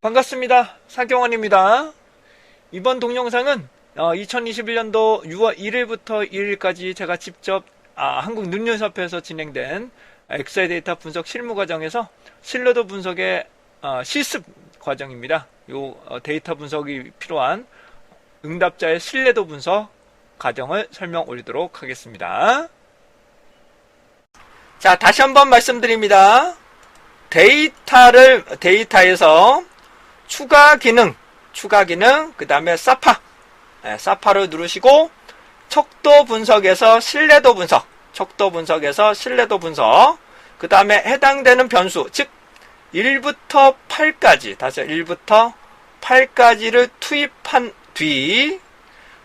반갑습니다. 사경원입니다. 이번 동영상은 2021년도 6월 1일부터 1일까지 제가 직접 한국눈여협회에서 진행된 엑셀 데이터 분석 실무 과정에서 신뢰도 분석의 실습 과정입니다. 이 데이터 분석이 필요한 응답자의 신뢰도 분석 과정을 설명 올리도록 하겠습니다. 자, 다시 한번 말씀드립니다. 데이터에서 추가 기능, 그 다음에 사파를 누르시고 척도 분석에서 신뢰도 분석, 그 다음에 해당되는 변수, 즉 1부터 8까지, 다시 1부터 8까지를 투입한 뒤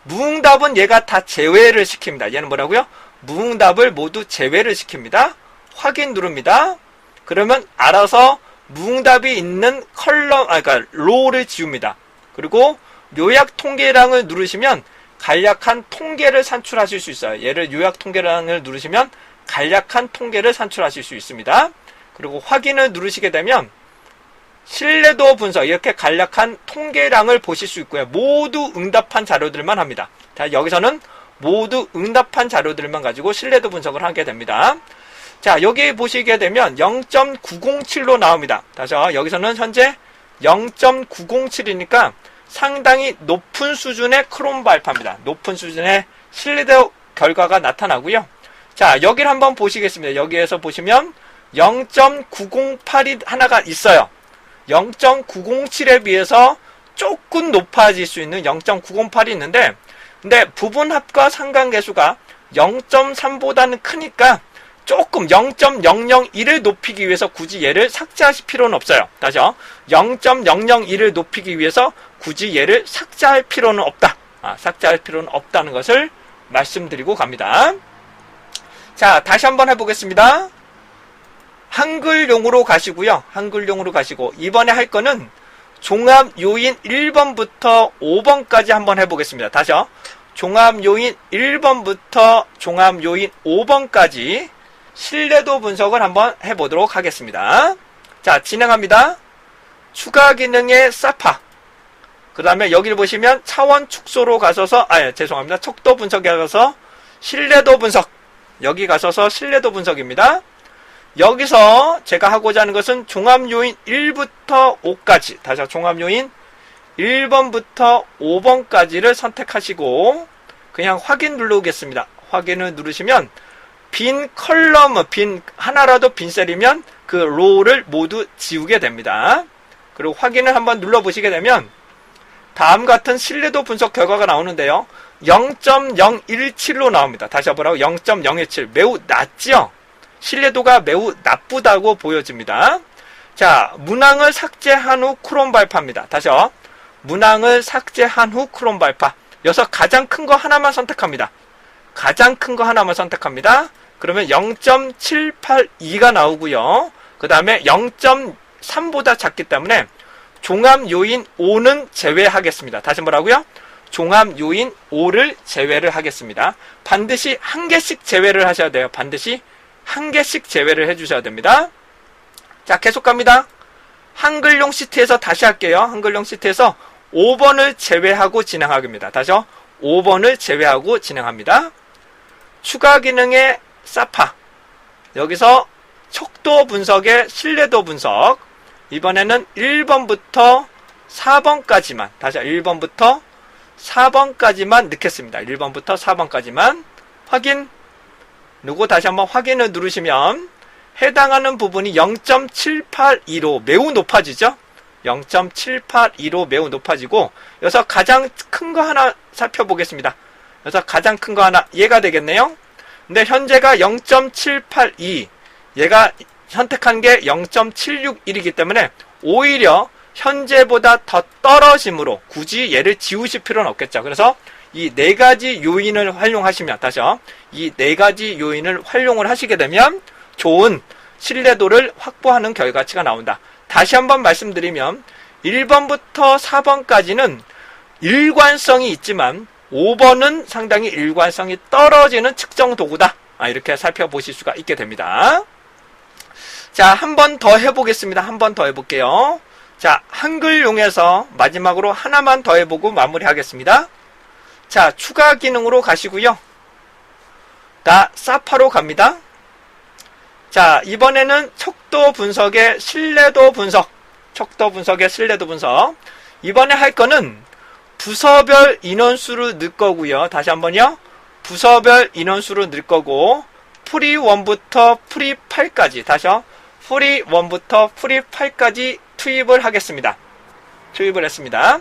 무응답은 얘가 다 제외를 시킵니다. 얘는 뭐라고요? 무응답을 모두 제외를 시킵니다. 확인 누릅니다. 그러면 알아서 무응답이 있는 그러니까 로우를 지웁니다. 그리고 요약 통계량을 누르시면 간략한 통계를 산출하실 수 있어요. 얘를 요약 통계량을 누르시면 간략한 통계를 산출하실 수 있습니다. 그리고 확인을 누르시게 되면 신뢰도 분석, 이렇게 간략한 통계량을 보실 수 있고요. 모두 응답한 자료들만 합니다. 자, 여기서는 모두 응답한 자료들만 가지고 신뢰도 분석을 하게 됩니다. 자, 여기 보시게 되면 0.907로 나옵니다. 다시 여기서는 현재 0.907이니까 상당히 높은 수준의 크롬 발파입니다. 높은 수준의 신뢰도 결과가 나타나고요. 자, 여기를 한번 보시겠습니다. 여기에서 보시면 0.908이 하나가 있어요. 0.907에 비해서 조금 높아질 수 있는 0.908이 있는데, 근데 부분합과 상관계수가 0.3보다는 크니까 조금 0.001을 높이기 위해서 굳이 얘를 삭제하실 필요는 없어요. 다시요. 0.001을 높이기 위해서 굳이 얘를 삭제할 필요는 없다. 삭제할 필요는 없다는 것을 말씀드리고 갑니다. 자, 다시 한번 해보겠습니다. 한글용으로 가시고요. 한글용으로 가시고 이번에 할 거는 종합요인 1번부터 5번까지 한번 해보겠습니다. 다시요. 종합요인 1번부터 종합요인 5번까지 신뢰도 분석을 한번 해보도록 하겠습니다. 자, 진행합니다. 추가 기능의 사파. 그 다음에 여기를 보시면 차원 축소로 가셔서, 죄송합니다. 척도 분석에 가서 신뢰도 분석. 여기 가셔서 신뢰도 분석입니다. 여기서 제가 하고자 하는 것은 종합요인 1부터 5까지. 다시 종합요인 1번부터 5번까지를 선택하시고 그냥 확인 누르겠습니다. 확인을 누르시면 빈 컬럼, 하나라도 빈 셀이면 그 로우를 모두 지우게 됩니다. 그리고 확인을 한번 눌러보시게 되면 다음 같은 신뢰도 분석 결과가 나오는데요. 0.017로 나옵니다. 다시 한번 0.017. 매우 낮죠? 신뢰도가 매우 나쁘다고 보여집니다. 자, 문항을 삭제한 후 크롬 발파입니다. 다시요. 문항을 삭제한 후 크롬 발파. 여기서 가장 큰 거 하나만 선택합니다. 가장 큰 거 하나만 선택합니다. 그러면 0.782가 나오고요. 그 다음에 0.3보다 작기 때문에 종합요인 5는 제외하겠습니다. 다시 뭐라고요? 종합요인 5를 제외를 하겠습니다. 반드시 한 개씩 제외를 하셔야 돼요. 반드시 한 개씩 제외를 해주셔야 됩니다. 자, 계속 갑니다. 한글용 시트에서 다시 할게요. 한글용 시트에서 5번을 제외하고 진행하겠습니다. 다시요. 5번을 제외하고 진행합니다. 추가 기능의 사파. 여기서 척도 분석의 신뢰도 분석. 이번에는 1번부터 4번까지만, 다시 1번부터 4번까지만 넣겠습니다. 1번부터 4번까지만 확인. 누르고 다시 한번 확인을 누르시면 해당하는 부분이 0.782로 매우 높아지죠. 0.782로 매우 높아지고 여기서 가장 큰 거 하나 살펴보겠습니다. 여기서 가장 큰 거 하나 얘가 되겠네요. 근데 현재가 0.782, 얘가 선택한 게 0.761이기 때문에 오히려 현재보다 더 떨어짐으로 굳이 얘를 지우실 필요는 없겠죠. 그래서 이 네 가지 요인을 활용하시면, 다시요. 이 네 가지 요인을 활용을 하시게 되면 좋은 신뢰도를 확보하는 결과치가 나온다. 다시 한번 말씀드리면 1번부터 4번까지는 일관성이 있지만 5번은 상당히 일관성이 떨어지는 측정 도구다. 이렇게 살펴보실 수가 있게 됩니다. 자, 한 번 더 해보겠습니다. 한 번 더 해볼게요. 자, 한글용에서 마지막으로 하나만 더 해보고 마무리하겠습니다. 자, 추가 기능으로 가시고요. 사파로 갑니다. 자, 이번에는 척도 분석의 신뢰도 분석. 척도 분석의 신뢰도 분석. 이번에 할 거는 부서별 인원수를 넣을 거고요. 다시 한번요. 부서별 인원수를 넣을 거고, 풀이 1부터 풀이 8까지. 다시요. 풀이 1부터 풀이 8까지 투입을 하겠습니다. 투입을 했습니다.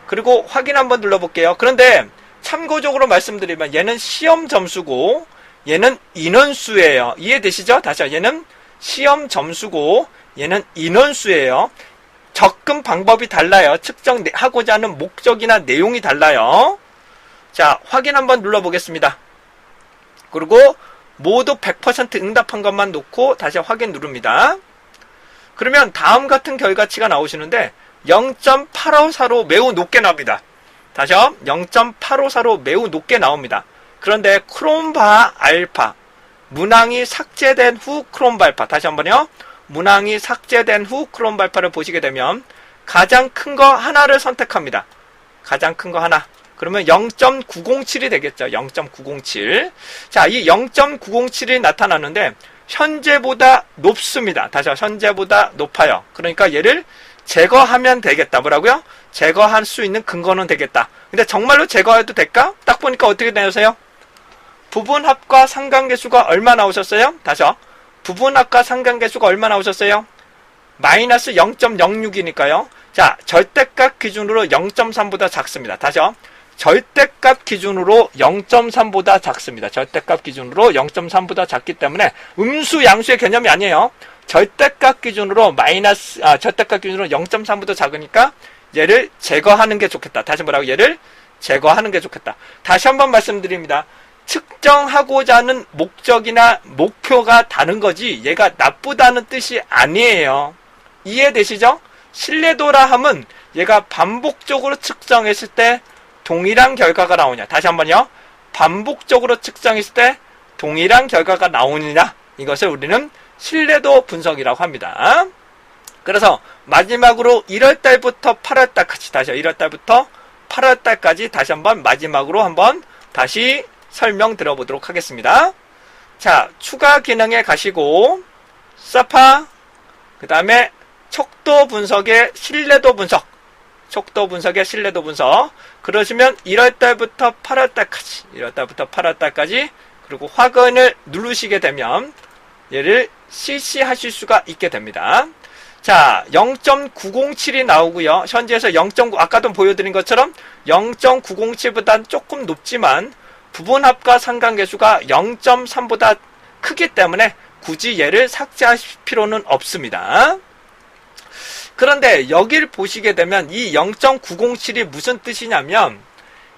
그리고 확인 한번 눌러볼게요. 그런데 참고적으로 말씀드리면 얘는 시험 점수고 얘는 인원수예요. 이해되시죠? 다시요. 얘는 시험 점수고 얘는 인원수예요. 접근 방법이 달라요. 측정하고자 하는 목적이나 내용이 달라요. 자, 확인 한번 눌러보겠습니다. 그리고 모두 100% 응답한 것만 놓고 다시 확인 누릅니다. 그러면 다음 같은 결과치가 나오시는데 0.854로 매우 높게 나옵니다. 다시요. 0.854로 매우 높게 나옵니다. 그런데 크롬바 알파, 문항이 삭제된 후 크롬바 알파, 다시 한번요. 문항이 삭제된 후 크롬바 알파를 보시게 되면 가장 큰 거 하나를 선택합니다. 가장 큰 거 하나. 그러면 0.907이 되겠죠. 0.907. 자, 이 0.907이 나타나는데 현재보다 높습니다. 다시 현재보다 높아요. 그러니까 얘를 제거하면 되겠다. 뭐라고요? 제거할 수 있는 근거는 되겠다. 근데 정말로 제거해도 될까? 딱 보니까 어떻게 되세요? 부분합과 상관계수가 얼마 나오셨어요? 다시요. 부분합과 상관계수가 얼마 나오셨어요? 마이너스 0.06이니까요. 자, 절대값 기준으로 0.3보다 작습니다. 다시요. 절대값 기준으로 0.3보다 작습니다. 절대값 기준으로 0.3보다 작기 때문에 음수 양수의 개념이 아니에요. 절대값 기준으로 절대값 기준으로 0.3보다 작으니까 얘를 제거하는 게 좋겠다. 다시 뭐라고? 얘를 제거하는 게 좋겠다. 다시 한번 말씀드립니다. 측정하고자 하는 목적이나 목표가 다른 거지 얘가 나쁘다는 뜻이 아니에요. 이해되시죠? 신뢰도라 함은 얘가 반복적으로 측정했을 때 동일한 결과가 나오냐. 다시 한번요. 반복적으로 측정했을 때 동일한 결과가 나오느냐. 이것을 우리는 신뢰도 분석이라고 합니다. 그래서 마지막으로 1월달부터 8월달까지 다시요. 1월달부터 8월달까지 다시 한번 마지막으로 한번 다시 설명 들어보도록 하겠습니다. 자, 추가 기능에 가시고 사파, 그 다음에 척도 분석의 신뢰도 분석, 척도 분석의 신뢰도 분석. 그러시면 1월달부터 8월달까지 그리고 확인을 누르시게 되면 얘를 실시하실 수가 있게 됩니다. 자, 0.907이 나오고요. 현재에서 0.9, 아까도 보여드린 것처럼 0.907보다는 조금 높지만 부분합과 상관계수가 0.3보다 크기 때문에 굳이 얘를 삭제하실 필요는 없습니다. 그런데 여기를 보시게 되면 이 0.907이 무슨 뜻이냐면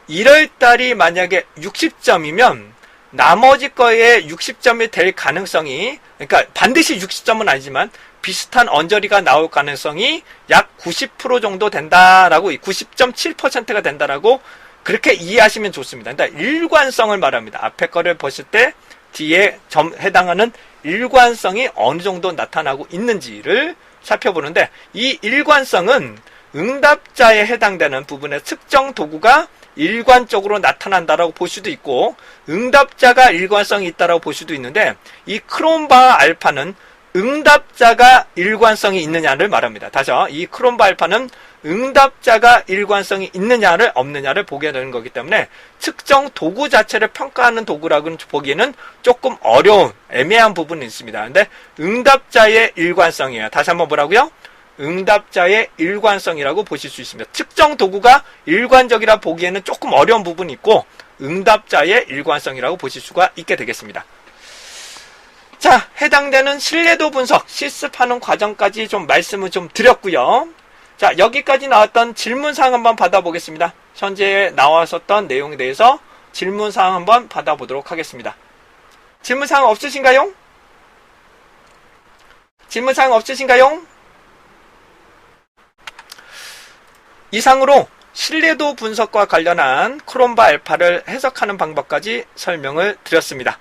1월달이 만약에 60점이면 나머지 거에 60점이 될 가능성이, 그러니까 반드시 60점은 아니지만 비슷한 언저리가 나올 가능성이 약 90% 정도 된다라고, 90.7%가 된다라고 그렇게 이해하시면 좋습니다. 그러니까 일관성을 말합니다. 앞에 거를 보실 때 뒤에 해당하는 일관성이 어느 정도 나타나고 있는지를 살펴보는데, 이 일관성은 응답자에 해당되는 부분의 측정 도구가 일관적으로 나타난다라고 볼 수도 있고, 응답자가 일관성이 있다라고 볼 수도 있는데, 이 크롬바 알파는 응답자가 일관성이 있느냐를 말합니다. 다시요. 이 크롬바 알파는 응답자가 일관성이 있느냐를 없느냐를 보게 되는 거기 때문에 측정 도구 자체를 평가하는 도구라고는 보기에는 조금 어려운 애매한 부분이 있습니다. 근데 응답자의 일관성이에요. 다시 한번 뭐라고요? 응답자의 일관성이라고 보실 수 있습니다. 측정 도구가 일관적이라 보기에는 조금 어려운 부분이 있고 응답자의 일관성이라고 보실 수가 있게 되겠습니다. 자, 해당되는 신뢰도 분석, 실습하는 과정까지 좀 말씀을 좀 드렸고요. 자, 여기까지 나왔던 질문사항 한번 받아보겠습니다. 현재 나왔었던 내용에 대해서 질문사항 한번 받아보도록 하겠습니다. 질문사항 없으신가요? 질문사항 없으신가요? 이상으로 신뢰도 분석과 관련한 크롬바 알파를 해석하는 방법까지 설명을 드렸습니다.